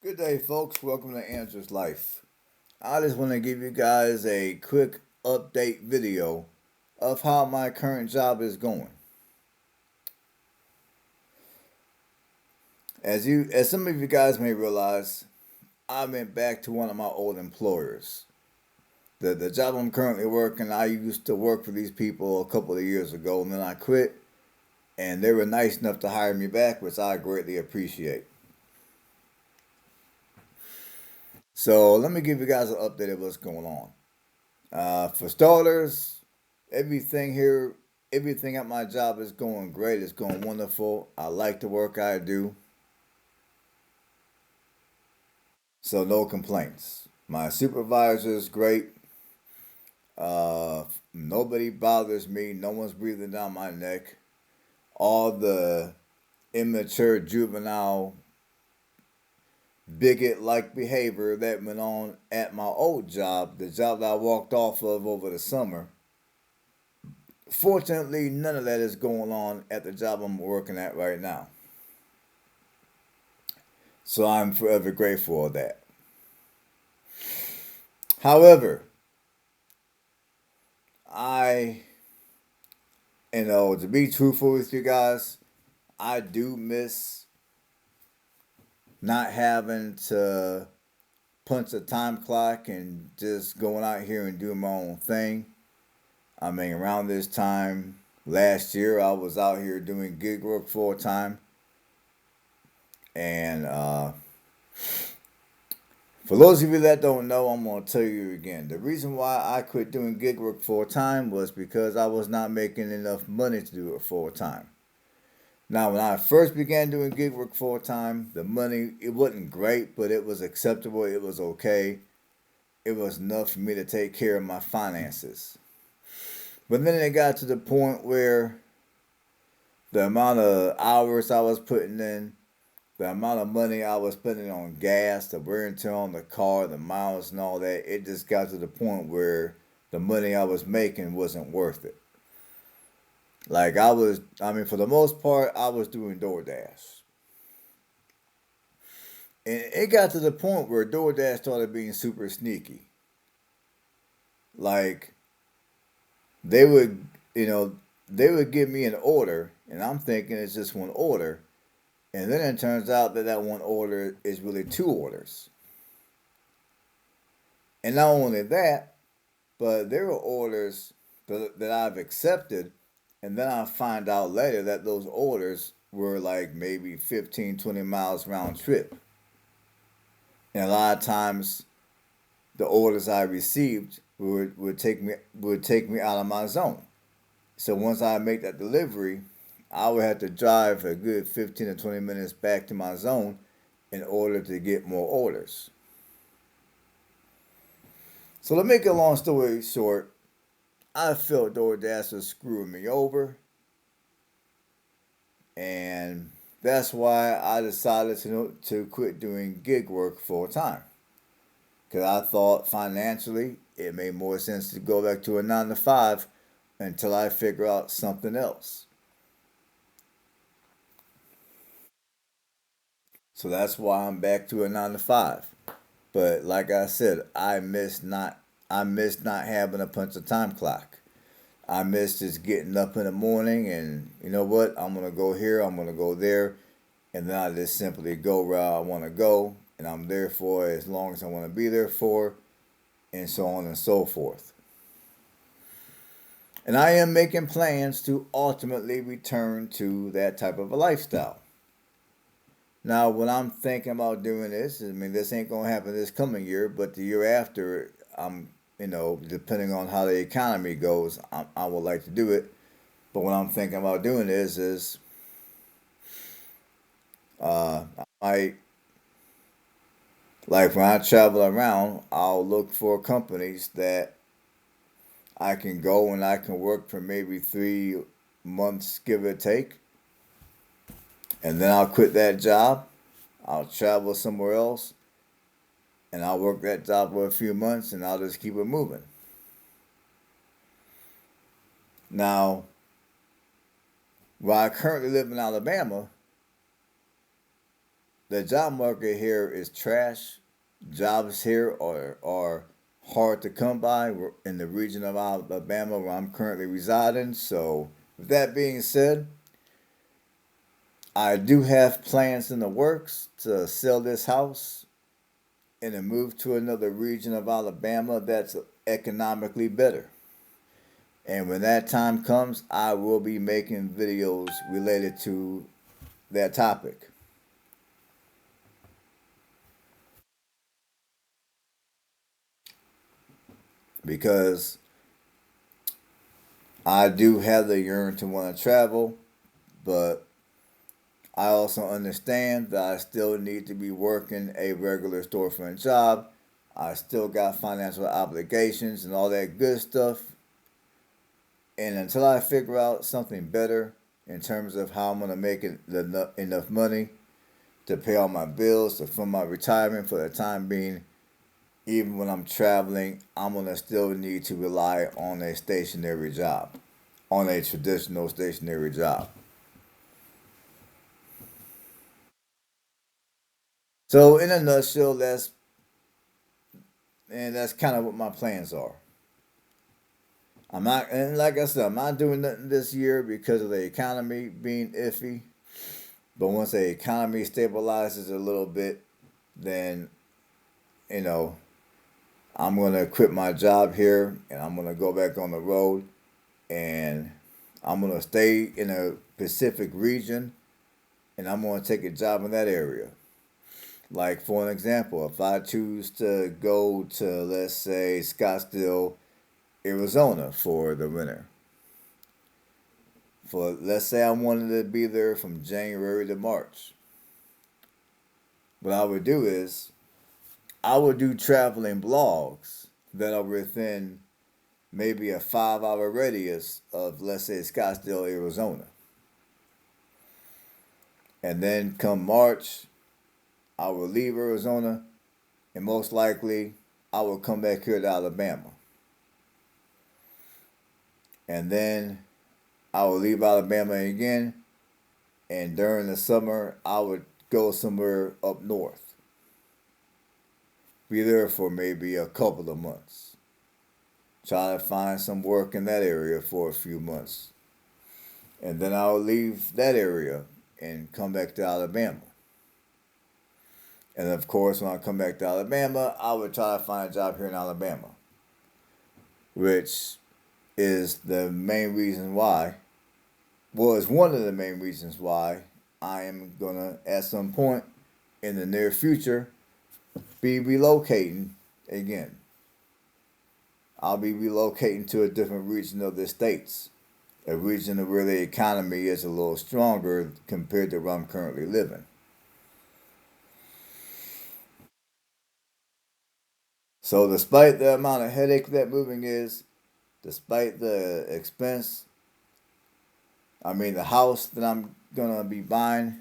Good day, folks. Welcome to Andrew's Life. I just want to give you guys a quick update video of how my current job is going. As some of you guys may realize, I went back to one of my old employers. The job I'm currently working, I used to work for these people a couple of years ago, and then I quit, and they were nice enough to hire me back, which I greatly appreciate. So let me give you guys an update of what's going on. For starters, everything here, everything at my job is going great. It's going wonderful. I like the work I do, so no complaints. My supervisor is great. Nobody bothers me. No one's breathing down my neck. All the immature, juvenile, bigot-like behavior that went on at my old job, the job that I walked off of over the summer. Fortunately, none of that is going on at the job I'm working at right now. So I'm forever grateful of that. However, I, to be truthful with you guys, I do miss not having to punch a time clock and just going out here and doing my own thing. I mean, around this time last year, I was out here doing gig work full time. And for those of you that don't know, I'm going to tell you again. The reason why I quit doing gig work full time was because I was not making enough money to do it full time. Now, when I first began doing gig work full time, the money, it wasn't great, but it was acceptable. It was okay. It was enough for me to take care of my finances. But then it got to the point where the amount of hours I was putting in, the amount of money I was spending on gas, the wear and tear on the car, the miles and all that, it just got to the point where the money I was making wasn't worth it. Like for the most part, I was doing DoorDash. And it got to the point where DoorDash started being super sneaky. Like, they would, you know, they would give me an order, and I'm thinking it's just one order. And then it turns out that one order is really two orders. And not only that, but there were orders that I've accepted, and then I find out later that those orders were like maybe 15, 20 miles round trip. And a lot of times, the orders I received would take me out of my zone. So once I make that delivery, I would have to drive a good 15 to 20 minutes back to my zone in order to get more orders. So to make a long story short, I felt DoorDash was screwing me over, and that's why I decided to quit doing gig work full time. Because I thought financially it made more sense to go back to a 9 to 5 until I figure out something else. So that's why I'm back to a 9 to 5. But like I said, I miss not having to punch a time clock. I miss just getting up in the morning and you know what, I'm gonna go here, I'm gonna go there, and then I just simply go where I wanna go and I'm there for as long as I wanna be there for, and so on and so forth. And I am making plans to ultimately return to that type of a lifestyle. Now, what I'm thinking about doing is, I mean, this ain't gonna happen this coming year, but the year after, depending on how the economy goes, I would like to do it. But what I'm thinking about doing is I like when I travel around, I'll look for companies that I can go and I can work for maybe 3 months, give or take, and then I'll quit that job. I'll travel somewhere else, and I'll work that job for a few months, and I'll just keep it moving. Now, while I currently live in Alabama, the job market here is trash. Jobs here are hard to come by in the region of Alabama where I'm currently residing. So, with that being said, I do have plans in the works to sell this house and to move to another region of Alabama that's economically better. And when that time comes, I will be making videos related to that topic. Because I do have the yearn to want to travel, but I also understand that I still need to be working a regular storefront job. I still got financial obligations and all that good stuff. And until I figure out something better in terms of how I'm going to make enough money to pay all my bills, to fund my retirement for the time being, even when I'm traveling, I'm going to still need to rely on a stationary job, on a traditional stationary job. So, in a nutshell, that's kind of what my plans are. I'm not, and like I said, I'm not doing nothing this year because of the economy being iffy. But once the economy stabilizes a little bit, then you know I'm gonna quit my job here and I'm gonna go back on the road and I'm gonna stay in a Pacific region and I'm gonna take a job in that area. Like for an example, if I choose to go to, let's say, Scottsdale, Arizona for the winter, for let's say I wanted to be there from January to March, what I would do is I would do traveling blogs that are within maybe a 5 hour radius of, let's say, Scottsdale, Arizona. And then come March, I would leave Arizona and most likely I would come back here to Alabama. And then I would leave Alabama again, and during the summer, I would go somewhere up north. Be there for maybe a couple of months. Try to find some work in that area for a few months. And then I would leave that area and come back to Alabama. And of course, when I come back to Alabama, I would try to find a job here in Alabama, which is the main reason why, well, it's one of the main reasons why I am going to, at some point in the near future, be relocating again. I'll be relocating to a different region of the States, a region where the economy is a little stronger compared to where I'm currently living. So, despite the amount of headache that moving is, despite the expense, I mean, the house that I'm gonna be buying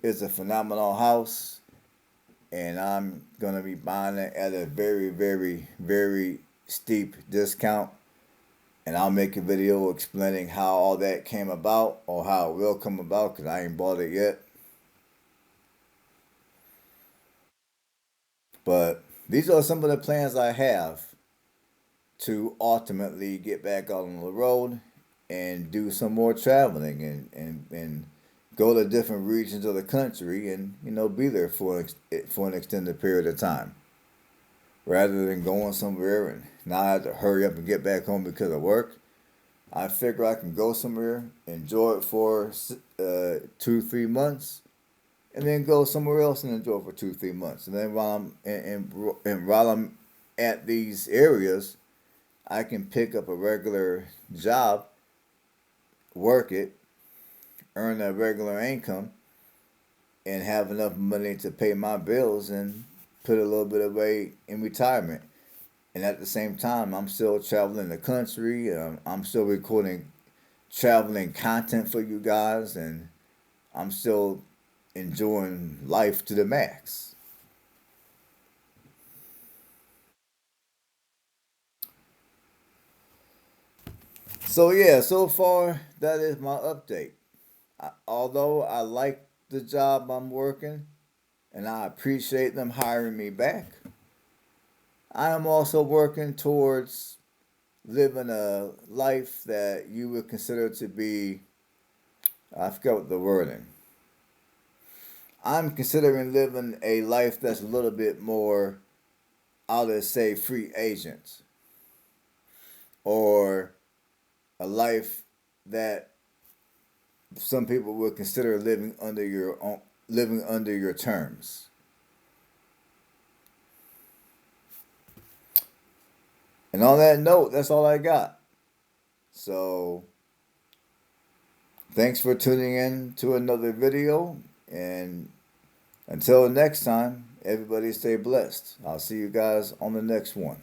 is a phenomenal house, and I'm gonna be buying it at a very, very, very steep discount. And I'll make a video explaining how all that came about or how it will come about because I ain't bought it yet. But these are some of the plans I have to ultimately get back out on the road and do some more traveling and go to different regions of the country and be there for an extended period of time rather than going somewhere and now I have to hurry up and get back home because of work. I figure I can go somewhere, enjoy it for 2 3 months, and then go somewhere else and enjoy it for 2 3 months. And then while I'm at these areas, I can pick up a regular job, work it, earn a regular income, and have enough money to pay my bills and put a little bit away in retirement. And at the same time, I'm still traveling the country. I'm still recording traveling content for you guys, and I'm still enjoying life to the max. So yeah, so far that is my update. Although I like the job I'm working, and I appreciate them hiring me back. I am also working towards living a life that you would consider to be, I forgot the wording. I'm considering living a life that's a little bit more, I'll just say, free agent, or a life that some people would consider living under your terms. And on that note, that's all I got. So, thanks for tuning in to another video. And until next time, everybody stay blessed. I'll see you guys on the next one.